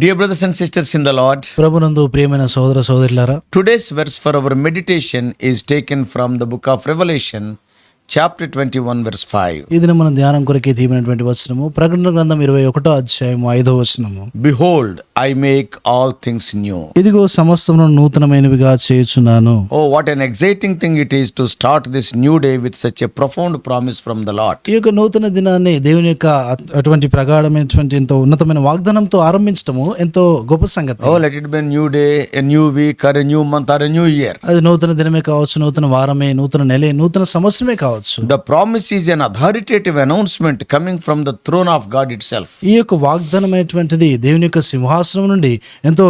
Dear brothers and sisters in the Lord, ప్రభునందు ప్రియమైన సోదర సోదరులారా, today's verse for our meditation is taken from the book of Revelation, chapter 21, verse 5. ఇది మన ధ్యానం కొరకే తీయమైనటువంటి వచనము ప్రకటన గ్రంథం 21వ అధ్యాయము 5వ వచనము. Behold, I make all things new. ఇదిగో సమస్తమును నూతనమైనవిగా చేయుచున్నాను. Oh, what an exciting thing it is to start this new day with such a profound promise from the Lord. ఈ యొక్క నూతన దినాన్ని దేవుని యొక్క అటువంటి ప్రగాఢమైనటువంటి ఎంతో ఉన్నతమైన వాగ్దానంతో ఆరంభించటము ఎంతో గొప్ప సంగతి. Oh, let it be a new day, a new week, or a new month, or a new year. అది నూతన దినమే కావచ్చు, నూతన వారమే, నూతన నెలే, నూతన సంవత్సరమే కావచ్చు. The promise is an authoritative announcement coming from the throne of God itself. ఈ యొక్క వాగ్దానమైనటువంటిది దేవుని యొక్క సింహాసనం నుండి ఎంతో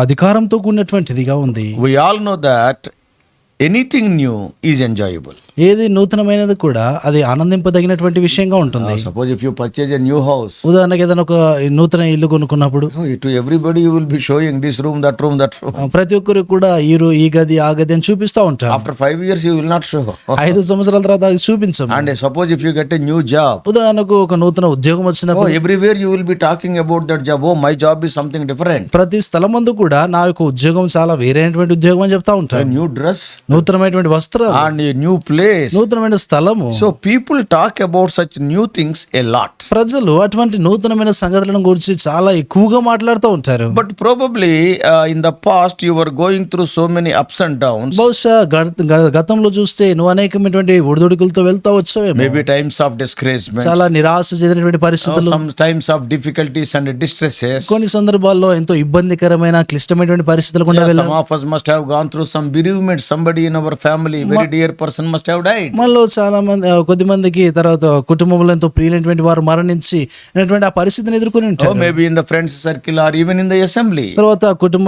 అధికారంతో కూడినటువంటిదిగా ఉంది. We all know that anything new is enjoyable. ఏది నూతనమైనది కూడా అది ఆనందింపదగినటువంటి విషయంగా ఉంటుంది. Suppose if you purchase a new house, ఉదాహరణకి ఏదైనా ఒక నూతన ఇల్లు కొనుక్కున్నప్పుడు to everybody you will be showing this room, that room, that room. ప్రతి ఒక్కరు కూడా ఈ గది ఆ గది అని చూపిస్తూ ఉంటారు. After 5 years you will not show. 5 సంవత్సరాల తర్వాత అది చూపించము. And suppose if you get a new job, ఉదాహరణకు ఒక నూతన ఉద్యోగం వచ్చినప్పుడు everywhere you will be talking about that job. Oh, my job is something different. ప్రతి స్థలమందు కూడా నా యొక్క ఉద్యోగం చాలా వేరైనటువంటి ఉద్యోగం అని చెప్తా A ఉంటారు. new dress నూతనమైనటువంటి వస్త్రాలు, and a new place. నూతనమైన స్థలము. So people talk about such new things a lot. ప్రజలు అటువంటి నూతనమైన సంగతులను గురించి చాలా ఎక్కువగా మాట్లాడుతూ ఉంటారు. But probably in the past you were going through so many ups and downs. బహుశా గతంలో చూస్తే నువ్వు అనేకమైనటువంటి ఒడిదుడుకులతో వెళ్తా వచ్చావేమో. Maybe times of discouragement, చాలా నిరాశ చెందినటువంటి పరిస్థితులు, some times of difficulties and distresses. కొన్ని సందర్భాల్లో ఎంతో ఇబ్బందికరమైన క్లిష్టమైనటువంటి పరిస్థితులు కూడా వెళ్ళాం. Some of us must have gone through some bereavement. Somebody in our family, very dear person, must have died. మనలో చాలా మంది కొద్ది మందికి తర్వాత కుటుంబంలో ఎంతో ప్రియులైనటువంటి వారు మరణించి ఆ పరిస్థితిని ఎదుర్కొని ఉంటారు. Maybe in the friends circle or even in the assembly. తర్వాత కుటుంబ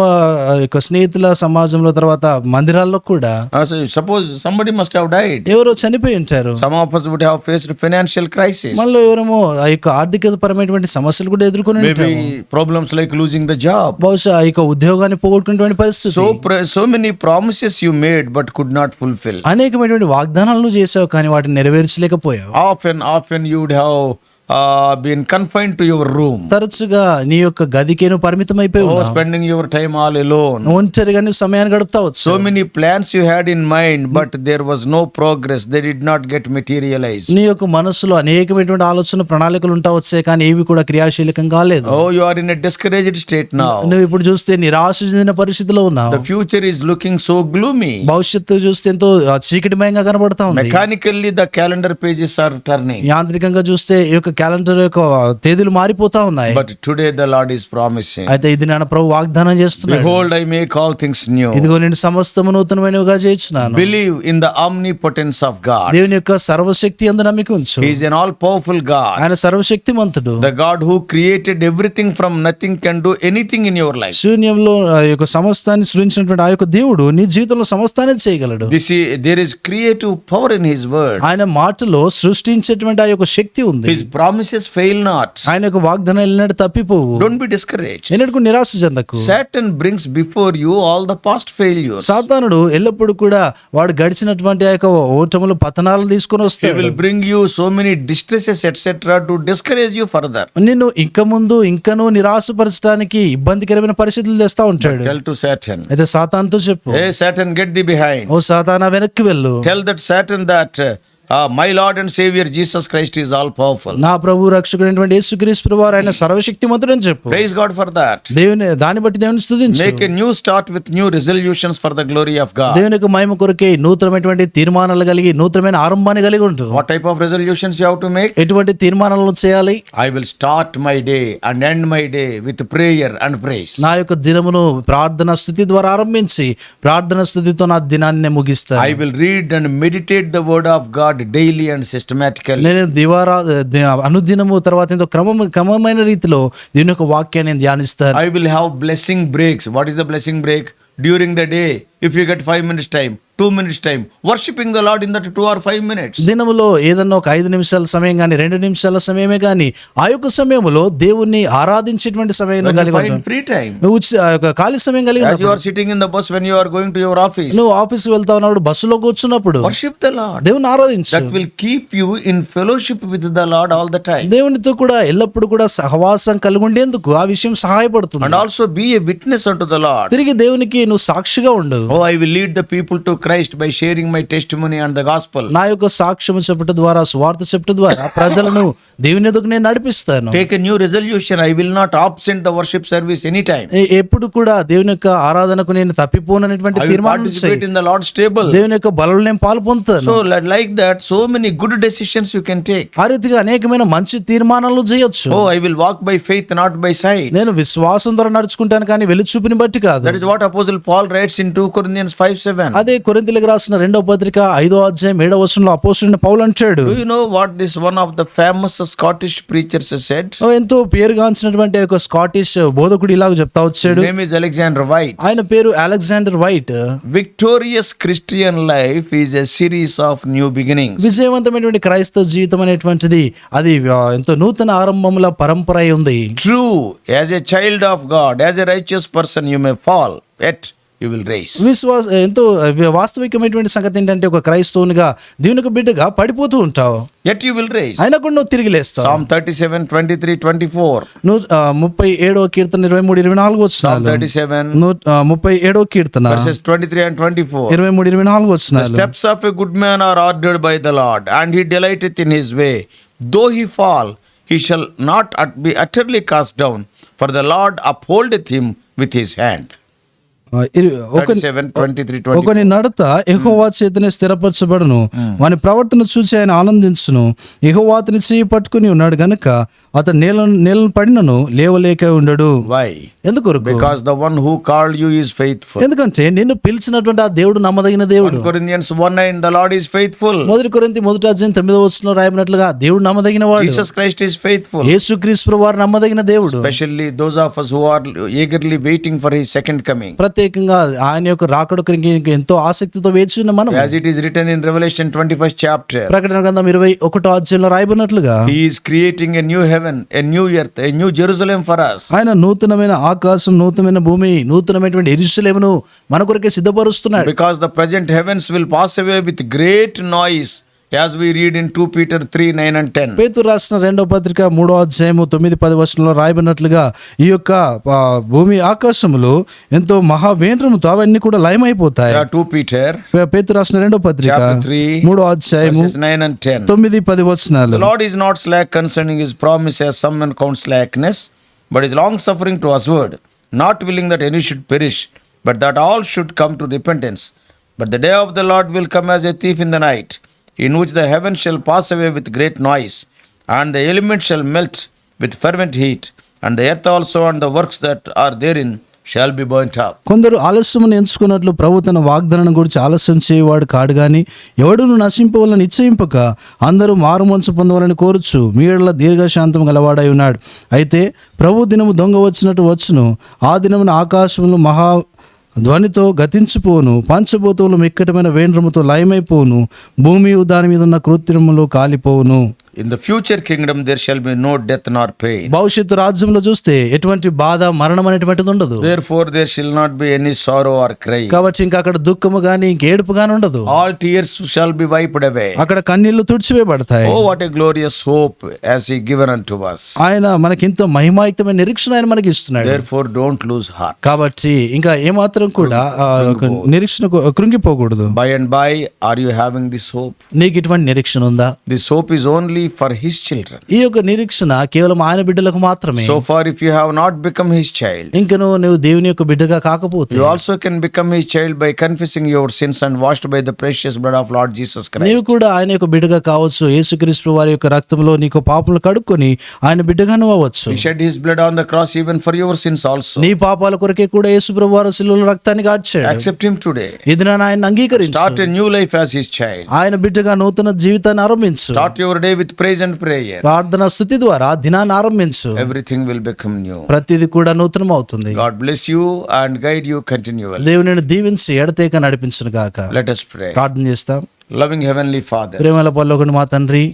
యొక్క స్నేహితుల సమాజంలో తర్వాత మందిరాల్లో కూడా So suppose somebody must have died. ఎవరో చనిపోయి ఉంటారు. Some of us would have faced financial crisis. మనలో ఎవరేమో ఆ యొక్క ఆర్థిక పరమైనటువంటి సమస్యలు కూడా ఎదుర్కొని ఉంటారు. Maybe problems like losing the job. బహుశా ఆ యొక్క ఉద్యోగాన్ని పోగొట్టుకున్నటువంటి పరిస్థితి. So many promises you made but could not fulfill. అనేకమైనటువంటి వాగ్దానాలను చేసావు కానీ వాటిని నెరవేర్చలేకపోయావు. Often you would have been confined to your room. తరచుగా నీ యొక్క గదికేను పరిమితం అయిపోయి ఉన్నావు. Spending your time all alone. ఒంటరిగా నీ సమయాన్ని గడుపుతావచ్చు. So many plans you had in mind but there was no progress. They did not get materialized. నీ యొక్క మనసులో అనేకమైనటువంటి ఆలోచన ప్రణాళికలు ఉంటా వచ్చాయి కానీ ఏవి కూడా క్రియాశీలకం కాలేదు. Oh, you are in a discouraged state now. నువ్వు ఇప్పుడు చూస్తే నిరాశ చెందిన పరిస్థితిలో ఉన్నావు. The future is looking so gloomy. భవిష్యత్తు చూస్తే ఎంతో చీకటిమయంగా కనబడతా ఉంది. Mechanically the calendar pages are turning. యాంత్రికంగా చూస్తే ఈ యొక్క క్యాలెండర్ యొక్క తేదీలు మారిపోతా ఉన్నాయి. But today the Lord is promising. అయితే ఇది నా ప్రభు వాగ్దానం చేస్తున్నాడు. Behold, I make all things new. ఇదిగో నేను సమస్తము నూతనమైనవిగా చేయుచున్నాను. Believe in the omnipotence of God. దేవుని యొక్క సర్వశక్తి యందు నమ్మిక ఉంచు. He is an all powerful God. ఆయన సర్వశక్తిమంతుడు. The God who created everything from nothing can do anything in your life. శూన్యంలో ఆ యొక్క సమస్తాన్ని సృష్టించినటువంటి ఆ యొక్క దేవుడు నీ జీవితంలో సమస్తాన్ని చేయగలడు. There is creative power in His word. ఆయన మాటలో సృష్టించేటువంటి ఆ యొక్క శక్తి ఉంది. His promises fail not. ఆయన యొక్క వాగ్దానం ఎన్నడూ తప్పిపోవు. Don't be discouraged. ఎన్నడూ నిరాశ చెందకు. Satan brings before you all the past failures. సాతానుడు ఎల్లప్పుడూ కూడా వాడు గడిచినటువంటి ఆ యొక్క ఓటములు పతనాలు తీసుకొని He వస్తాడు. will bring you so many distresses etc. to discourage you further. నిన్ను ఇంకను నిరాశపరచడానికి ఇబ్బందికరమైన పరిస్థితులు తెస్తా ఉంటాడు. Tell to Satan. అయితే సాతానుతో చెప్పు, Hey Satan, get thee behind. ఓ సాతానా వెనక్కి వెళ్ళు. Tell that Satan that my Lord and Savior Jesus Christ is all powerful. నా ప్రభు రక్షకుడైనటువంటి యేసుక్రీస్తు ప్రభువారు ఆయన సర్వశక్తిమంతుడని చెప్పు. Praise God for that. దాన్ని బట్టి దేవుని స్తుతించు. Make a new start with new resolutions for the glory of God. దేవుని యొక్క మహిమ కొరకే నూతనమైనటువంటి తీర్మానాలు కలిగి నూతనమైన ఆరంభాన్ని కలిగి ఉంటు. What type of resolutions you have to make? ఎటువంటి తీర్మానాలను చేయాలి? I will start my day and end my day with prayer and praise. నా యొక్క దినమును ప్రార్థన స్తుతి ద్వారా ఆరంభించి ప్రార్థన స్తుతితో నా దినాన్ని ముగిస్తాను. I will read and meditate the word of God daily and systematically. నేను అనుదినము తర్వాత ఎంతో క్రమమైన రీతిలో దీని యొక్క వాక్యాన్ని ధ్యానిస్తాను. I will have blessing breaks. What is the blessing break? During the day, if you get 5 minutes time, 2 minutes time, worshipping the Lord in that 2 or 5 minutes. దినములో ఏదన్నా ఒక 5 నిమిషాల సమయం కానీ 2 నిమిషాల సమయమే కానీ ఆ యొక్క సమయంలో దేవుణ్ణి ఆరాధించేటువంటి సమయం When you కలిగి find ఉంటాం. free time, ఆ యొక్క ఖాళీ సమయం కలిగి as you are sitting in the bus when you are going to your office, నువ్వు ఆఫీస్కి వెళ్తా ఉన్నప్పుడు బస్సులో కూర్చున్నప్పుడు worship the Lord. దేవుని ఆరాధించు. That will keep you in fellowship with the Lord all the time. దేవునితో కూడా ఎల్లప్పుడు కూడా సహవాసం కలిగి ఉండేందుకు ఆ విషయం సహాయపడుతుంది. And also be a witness unto the Lord. తిరిగి దేవునికి నువ్వు సాక్షిగా ఉండు. Oh, I will lead the people to Christ by sharing my testimony and the gospel. నా యొక్క సాక్ష్యం చెప్పటం ద్వారా సువార్త చెప్పటం ద్వారా ప్రజలను దేవుని ఎదుగు నేను నడిపిస్తాను. Take a new resolution. I will not absent the worship service anytime. ఎప్పుడు కూడా దేవుని యొక్క ఆరాధనకు నేను తప్పిపోననేటువంటి I will తీర్మానం participate in the Lord's table. దేవుని యొక్క బలలో నేను పాలు పొందుతాను. So like that, so many good decisions you can take. ఆ రీతిగా అనేకమైన మంచి తీర్మానాలు చేయొచ్చు. Oh, I will walk by faith, not by sight. నేను విశ్వాసం ద్వారా నడుచుకుంటాను కానీ వెలుచూపుని బట్టి కాదు. That is what Apostle Paul writes in 2 Corinthians 5:7. అదే కొరింథీయులకు రాసిన 2వ పత్రిక 5వ అధ్యాయం 7వ వచనంలో అపోస్తలుడైన పౌలు అంటాడు. Do you know what this one of the famous Scottish preachers said? ఎంతో పేరుగాంచినటువంటి ఒక స్కాటిష్ బోధకుడు ఇలాగ చెప్తా వచ్చాడు. His name is Alexander White. ఆయన పేరు Alexander white. Victorious Christian life is a series of new beginnings. విజయవంతమైనటువంటి క్రైస్తవ జీవితం అనేటువంటిది అది ఎంతో నూతన ఆరంభముల పరంపర అయి ఉంది. True, as a child of God, as a righteous person, you may fall, yet you will rise. ఎంతో వాస్తవికమైనటువంటి సంగతి ఏంటంటే ఒక క్రైస్తవునిగా దేవుని యొక్క బిడ్డగా పడిపోతూ ఉంటావు, Yet you will rise. అయినా కూడా నువ్వు తిరిగి లేస్తావు. Psalm 37, 23, 24. 37వ కీర్తన 23, 24 Psalm వచనాలు. 37, 37వ కీర్తన verses 23 and 24. 23, 24 The వచనాలు. steps of a good man are ordered by the Lord, and he delighteth in his way. Though he fall, he shall not be utterly cast down, for the Lord upholdeth him with his hand. 37, 23, ఒకని 24. నడత యెహోవా చేతనే స్థిరపరచబడును, వాని ప్రవర్తన చూసి ఆయన ఆనందించును. యెహోవా అతని చేయి పట్టుకుని ఉన్నాడు గనుక అతను నేలను పడినను లేవలేక ఉండడు. Why? ఎందుకు? Because the one who called you is faithful. ఎందుకంటే నిన్ను పిలిచినటువంటి ఆ దేవుడు నమ్మదగిన దేవుడు. 1 Corinthians 1:9, the Lord is faithful. 1 కొరింథీ 1వ అధ్యాయం 9వ వచనంలో రాయబడినట్లుగా దేవుడు నమ్మదగిన వాడు. Jesus Christ is faithful. యేసుక్రీస్తు వారు నమ్మదగిన దేవుడు. Especially those of us who are eagerly waiting for his second coming. ప్రత్యేకంగా ఆయన యొక్క రాకడకు ఎంతో ఆసక్తితో వేచి ఉన్న మనం. As it is written in Revelation 21st chapter, ప్రకటన గ్రంథం 21వ అధ్యాయంలో రాయబడినట్లుగా he is creating a new heaven, a new earth, a new Jerusalem for us. ఆయన నూతనమైన ఆకాశం, నూతనమైన భూమి, నూతనమైనటువంటి యెరూషలేమును మన కొరకే సిద్ధపరుస్తున్నాడు. Because the present heavens will pass away with great noise, as we read in 2 Peter 3, 9 and 10. పేతురు రాసిన 2వ పత్రిక 3వ అధ్యాయము 9-10 వచనంలో రాయబడినట్లుగా ఈ యొక్క భూమి ఆకాశములు ఎంతో మహావేంద్రముతో అవన్నీ కూడా లయమైపోతాయి. 2 Peter పేతురు రాసిన 2వ పత్రిక chapter 3, 3వ అధ్యాయము verses 9 and 10. 9-10 వచనాలు. The Lord is not slack concerning his promise, as some men count slackness, but is long suffering to usward, not willing that any should perish, but that all should come to repentance. But the day of the Lord will come as a thief in the night, in which the heavens shall pass away with great noise, and the elements shall melt with fervent heat, and the earth also and the works that are therein shall be burnt up. కొందరు ఆలస్యమును ఎంచుకున్నట్లు ప్రభు తన వాగ్దానం గురించి ఆలస్యం చేయవాడు కాడు గాని ఎవడును నశింపవలని నిశ్చయింపక అందరూ మారుమనసు పొందవాలని కోరుచు మీ యెడల దీర్ఘశాంతం గలవాడై ఉన్నాడు. అయితే ప్రభు దినము దొంగ వచ్చినట్టు వచ్చును, ఆ దినమున ఆకాశములు మహా ధ్వనితో గతించిపోను, పంచభూతములు మిక్కటమైన వేంద్రముతో లయమైపోను, భూమి దాని మీద ఉన్న కృత్రిమములు కాలిపోవును. In the future kingdom there shall be no death nor pain. భవిష్యత్తు రాజ్యంలో చూస్తే ఎటువంటి బాధ, మరణం అనేటువంటిది ఉండదు. Therefore there shall not be any sorrow or cry. కాబట్టి ఇంకా అక్కడ దుఃఖము గాని ఇంకేడుపు గాని ఉండదు. All tears shall be wiped away. అక్కడ కన్నీళ్లు తుడిచివేయబడతాయి. Oh, what a glorious hope has he given unto us. ఆయన మనకింత మహిమాయుక్తమైన నిరీక్షణ ఆయన మనకి ఇస్తున్నాడు. Therefore don't lose heart. కాబట్టి ఇంకా ఏమాత్రం కూడా నిరీక్షణకు కృంగిపోకూడదు. By and by, are you having this hope? నీకు ఇటువంటి నిరీక్షణ ఉందా? This hope is only for his children. ఈ యొక్క నిరీక్షణ కేవలం ఆయన బిడ్డలకు మాత్రమే. So far, if you have not become his child, ఇంకను నువ్వు దేవుని యొక్క బిడ్డగా కాకపోతే you also can become his child by confessing your sins and washed by the precious blood of Lord Jesus Christ. నీవు కూడా ఆయన యొక్క బిడ్డగా కావచ్చు. యేసుక్రీస్తు వారి యొక్క రక్తంలో నీకు పాపములు కడుక్కొని ఆయన బిడ్డగా నువ్వు అవ్వచ్చు. He shed his blood on the cross even for your sins also. నీ పాపాల కొరకే కూడా యేసు ప్రభువు వారు శిలువలో రక్తాన్ని కార్చాడు. Accept him today. ఇది ఆయన అంగీకరించు. Start a new life as his child. ఆయన బిడ్డగా నూతన జీవితాన్ని ఆరంభించు. Start your day with with praise and prayer, ప్రార్థన స్తుతి ద్వారా దినాన్ని ఆరంభించు. everything will become new. ప్రతిది కూడా నూతనం అవుతుంది. God bless you and guide you continually. దేవుని నిన్ను దీవించి ఎడతేక నడిపించును గాక. Let us pray. ప్రార్థన చేస్తాం. Loving Heavenly Father, ప్రేమల పరలోకపు మా తండ్రి,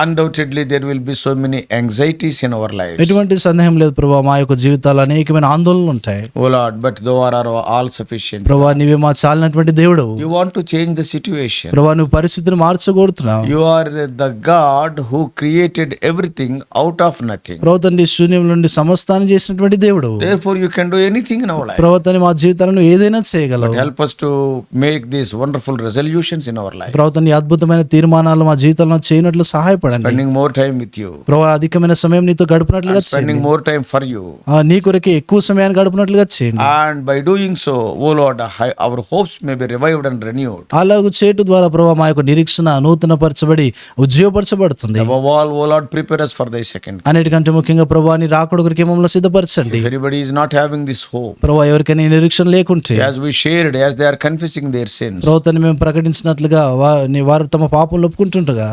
undoubtedly there will be so many anxieties in our lives. ఎటువంటి సందేహం లేదు ప్రభా, మా యొక్క జీవితాలు అనేకమైన ఆందోళనలు ఉంటాయి. Oh Lord, but thou art all sufficient. ప్రభా నీవే మా చాలినటువంటి దేవుడు. You want to change the situation. ప్రభా నువ్వు పరిస్థితిని మార్చగోరుతున్నావు. You are the God who created everything out of nothing. ప్రభా తండ్రి శూన్యం నుండి సమస్తాన్ని చేసినటువంటి దేవుడు. Therefore you can do anything in our life. ప్రభా తండ్రి మా జీవితాలను ఏదైనా చేయగలవు. Help us to make these wonderful resolutions in our life. ప్రభా తండ్రి అద్భుతమైన తీర్మానాలు మా జీవితంలో చేయనట్లు సహాయపడండి. Spending more time with you. ప్రభా అధికమైన సమయం నీతో గడుపునట్లుగా చేయండి. Spending more time for you. నీ కొరకే ఎక్కువ సమయాన్ని గడుపునట్లుగా చేయండి. And by doing so, oh Lord, our hopes may be revived and renewed. అలాగూ చేయటం ద్వారా ప్రభా మా యొక్క నిరీక్షణ నూతన పరచబడి ఉజ్జీవపరచబడుతుంది. Above all, oh Lord, prepare us for thy second coming. అన్నిటికంటే ముఖ్యంగా ప్రభా నీ రాకడ కొరకే మమ్మల్ని సిద్ధపరచండి. If anybody is not having this hope, ప్రభా ఎవరికైనా ఈ నిరీక్షణ లేకుంటే, as we shared, as they are confessing their sins, ప్రభుత్వాన్ని మేము ప్రకటించినట్లుగా వారు తమ పాపంలో ఒప్పుకుంటుండగా,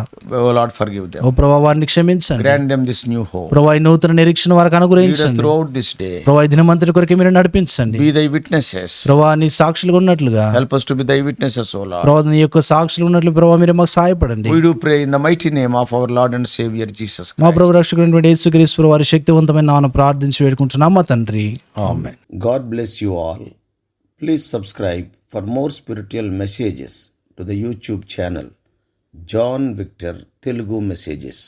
oh Lord, forgive them. ఓ ప్రభా వారిని క్షమించండి. Grant them this new hope. ప్రభా ఈ నూతన నిరీక్షణ వారికి Lead us అనుగ్రహించండి. throughout this day. ప్రభా ఈ దినమంతటి కొరకే మీరు నడిపించండి. Be thy witnesses. ప్రభా నీ సాక్షులుగా ఉన్నట్లుగా, Help us to be thy witnesses, O Lord. ప్రభా నీ యొక్క సాక్షులు ఉన్నట్లు ప్రభా మీరు మాకు సహాయపడండి. We do pray in the mighty name of our Lord and Savior Jesus మా Christ. ప్రభు రక్షకుడైనటువంటి యేసుక్రీస్తు ప్రభు వారి శక్తివంతమైన నామమున ప్రార్థించి వేడుకుంటున్నాం మా తండ్రి. Amen. God bless you all. Please subscribe for more spiritual messages to the YouTube channel John Victor Telugu Messages.